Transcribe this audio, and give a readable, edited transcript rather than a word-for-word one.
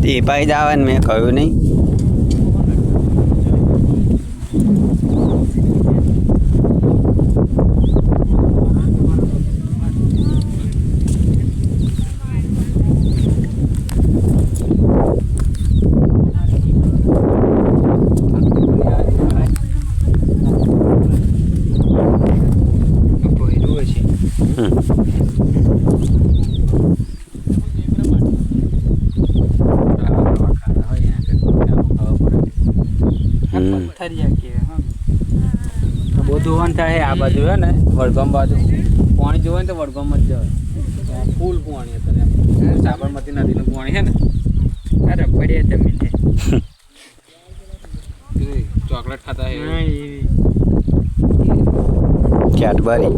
તે પાઈ જ આવે ને મેં કહ્યું નહીં. બધું થાય આ બાજુ હે ને વડગામ બાજુ પાણી જોવે ને તો વડગામ જ જવાય. ફૂલ પાણી હતું સાબરમતી નદીનું પાણી છે ને અરે પડે જમીન ચોકલેટ ખાતા કેડબરી